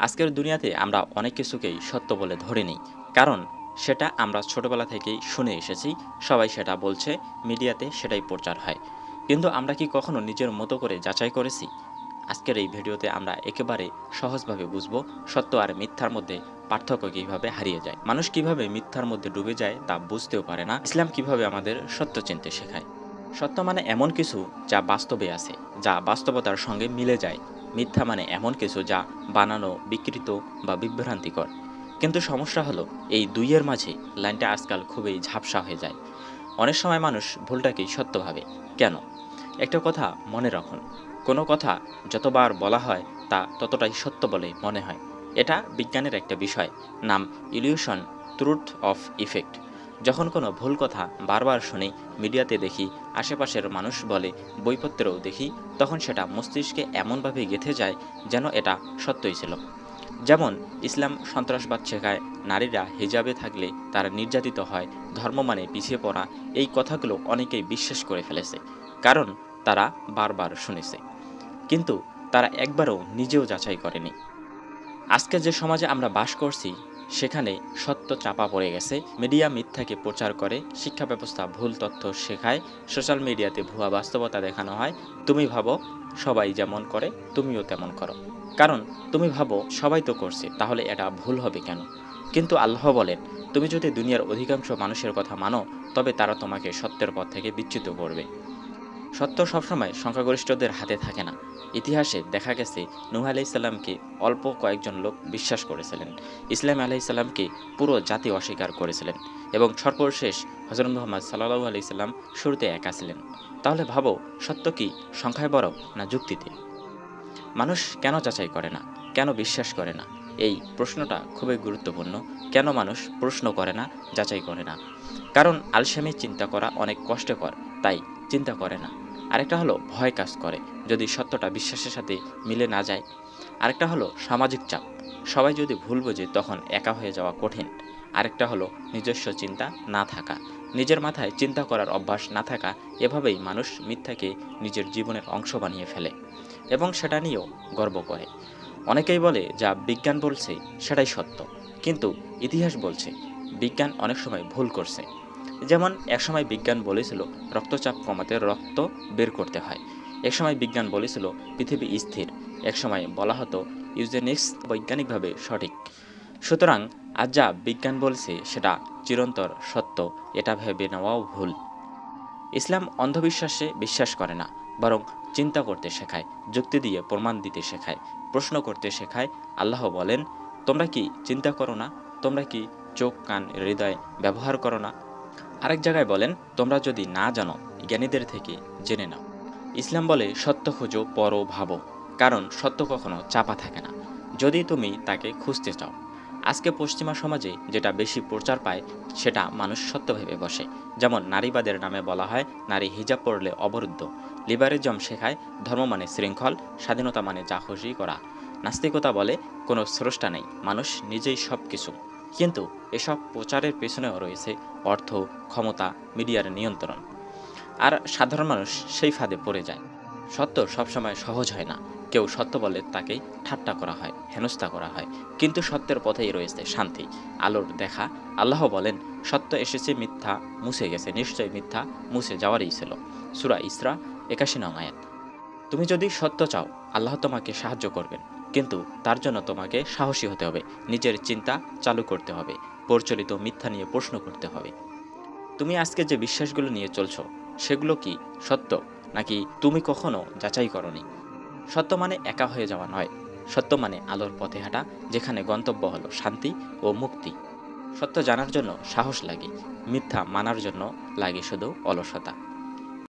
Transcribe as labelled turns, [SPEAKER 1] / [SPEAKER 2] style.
[SPEAKER 1] আজকের দুনিয়াতে আমরা অনেক কিছুকেই সত্য বলে ধরে নিই, কারণ সেটা আমরা ছোটবেলা থেকেই শুনে এসেছি। সবাই সেটা বলছে, মিডিয়াতে সেটাই প্রচার হয়। কিন্তু আমরা কি কখনো নিজের মতো করে যাচাই করেছি? আজকের এই ভিডিওতে আমরা একেবারে সহজভাবে বুঝব সত্য আর মিথ্যার মধ্যে পার্থক্য কিভাবে হারিয়ে যায়, মানুষ কিভাবে মিথ্যার মধ্যে ডুবে যায় তা বুঝতেও পারে না, ইসলাম কিভাবে আমাদের সত্য চিনতে শেখায়। সত্য মানে এমন কিছু যা বাস্তবে আছে, যা বাস্তবতার সঙ্গে মিলে যায়। মিথ্যা মানে এমন কিছু যা বানানো, বিকৃত বা বিভ্রান্তিকর। কিন্তু সমস্যা হলো, এই দুইয়ের মাঝে লাইনটা আজকাল খুবই ঝাপসা হয়ে যায়। অনেক সময় মানুষ ভুলটাকেই সত্য ভাবে। কেন? একটা কথা মনে রাখুন, কোনো কথা যতবার বলা হয় তা ততটাই সত্য বলে মনে হয়। এটা বিজ্ঞানের একটা বিষয়, নাম ইলিউশন ট্রুথ অফ ইফেক্ট। যখন কোনো ভুল কথা বারবার শুনি, মিডিয়াতে দেখি, আশেপাশের মানুষ বলে, বইপত্রেও দেখি, তখন সেটা মস্তিষ্কে এমনভাবে গেঁথে যায় যেন এটা সত্যই ছিল। যেমন ইসলাম সন্ত্রাসবাদ শেখায়, নারীরা হিজাবে থাকলে তারা নির্যাতিত হয়, ধর্ম মানে পিছিয়ে পড়া। এই কথাগুলো অনেকেই বিশ্বাস করে ফেলেছে, কারণ তারা বারবার শুনেছে। কিন্তু তারা একবারও নিজেও যাচাই করেনি। আজকে যে সমাজে আমরা বাস করছি, সেখানে সত্য চাপা পড়ে গেছে। মিডিয়া মিথ্যাকে প্রচার করে, শিক্ষা ব্যবস্থা ভুল তথ্য শেখায়, সোশ্যাল মিডিয়াতে ভুয়া বাস্তবতা দেখানো হয়। তুমি ভাবো সবাই যেমন করে তুমিও তেমন করো, কারণ তুমি ভাবো সবাই তো করছে, তাহলে এটা ভুল হবে কেন? কিন্তু আল্লাহ বলেন, তুমি যদি দুনিয়ার অধিকাংশ মানুষের কথা মানো, তবে তারা তোমাকে সত্যের পথ থেকে বিচ্যুত করবে। সত্য সবসময় সংখ্যাগরিষ্ঠদের হাতে থাকে না। ইতিহাসে দেখা গেছে, নূহ আলাইসাল্লামকে অল্প কয়েকজন লোক বিশ্বাস করেছিলেন, ইসলাম আলাইসাল্লামকে পুরো জাতি অস্বীকার করেছিলেন, এবং সর্বশেষ হজরত মুহাম্মদ সাল্লাল্লাহু আলাইহি সাল্লাম শুরুতে একা ছিলেন। তাহলে ভাবো, সত্য কি সংখ্যায় বড় না যুক্তিতে? মানুষ কেন যাচাই করে না, কেন বিশ্বাস করে না? এই প্রশ্নটা খুবই গুরুত্বপূর্ণ। কেন মানুষ প্রশ্ন করে না, যাচাই করে না? কারণ আলসেমি চিন্তা করা অনেক কষ্টকর, তাই চিন্তা করে না। আরেকটা হলো ভয় কাজ করে, যদি সত্যটা বিশ্বাসের সাথে মিলে না যায়। আরেকটা হলো সামাজিক চাপ, সবাই যদি ভুল বোঝে তখন একা হয়ে যাওয়া কঠিন। আরেকটা হলো নিজস্ব চিন্তা না থাকা, নিজের মাথায় চিন্তা করার অভ্যাস না থাকা। এভাবেই মানুষ মিথ্যাকে নিজের জীবনের অংশ বানিয়ে ফেলে এবং সেটা নিয়েও গর্ব করে। অনেকেই বলে যা বিজ্ঞান বলছে সেটাই সত্য, কিন্তু ইতিহাস বলছে বিজ্ঞান অনেক সময় ভুল করছে। যেমন একসময় বিজ্ঞান বলেছিল রক্তচাপ কমাতে রক্ত বের করতে হয়, একসময় বিজ্ঞান বলেছিল পৃথিবী স্থির, একসময় বলা হতো ইউজেনিক্স বৈজ্ঞানিকভাবে সঠিক। সুতরাং আজ যা বিজ্ঞান বলছে সেটা চিরন্তর সত্য, এটা ভেবে নেওয়াও ভুল। ইসলাম অন্ধবিশ্বাসে বিশ্বাস করে না, বরং চিন্তা করতে শেখায়, যুক্তি দিয়ে প্রমাণ দিতে শেখায়, প্রশ্ন করতে শেখায়। আল্লাহ বলেন, তোমরা কি চিন্তা করো না? তোমরা কি চোখ, কান, হৃদয় ব্যবহার করো না? আরেক জায়গায় বলেন, তোমরা যদি না জানো, জ্ঞানীদের থেকে জেনে নাও। ইসলাম বলে সত্য খোঁজো, পড়ো, ভাবো, কারণ সত্য কখনো চাপা থাকে না যদি তুমি তাকে খুঁজতে চাও। আজকে পশ্চিমা সমাজে যেটা বেশি প্রচার পায় সেটা মানুষ সত্য ভেবে বসে। যেমন নারীবাদের নামে বলা হয় নারী হিজাব পরলে অবরুদ্ধ, লিবারিজম শেখায় ধর্ম মানে শৃঙ্খল, স্বাধীনতা মানে যা খুশি করা। নাস্তিকতা বলে কোনো স্রষ্টা নেই, মানুষ নিজেই সব কিছু। কিন্তু এসব প্রচারের পেছনেও রয়েছে অর্থ, ক্ষমতা, মিডিয়ার নিয়ন্ত্রণ। আর সাধারণ মানুষ সেই ফাঁদে পড়ে যায়। সত্য সবসময় সহজ হয় না। কেউ সত্য বলে তাকে ঠাট্টা করা হয়, হেনস্থা করা হয়, কিন্তু সত্যের পথেই রয়েছে শান্তি, আলোর দেখা। আল্লাহ বলেন, সত্য এসেছে, মিথ্যা মুছে গেছে, নিশ্চয় মিথ্যা মুছে যাওয়ারই ছিল। সূরা ইসরা ৮১ নং আয়াত। তুমি যদি সত্য চাও, আল্লাহ তোমাকে সাহায্য করবেন, কিন্তু তার জন্য তোমাকে সাহসী হতে হবে, নিজের চিন্তা চালু করতে হবে, প্রচলিত মিথ্যা নিয়ে প্রশ্ন করতে হবে। তুমি আজকে যে বিশ্বাসগুলো নিয়ে চলছো, সেগুলো কি সত্য, নাকি তুমি কখনো যাচাই করনি? সত্য মানে একা হয়ে যাওয়া নয়, সত্য মানে আলোর পথে হাঁটা, যেখানে গন্তব্য হলো শান্তি ও মুক্তি। সত্য জানার জন্য সাহস লাগে, মিথ্যা মানার জন্য লাগে শুধু অলসতা।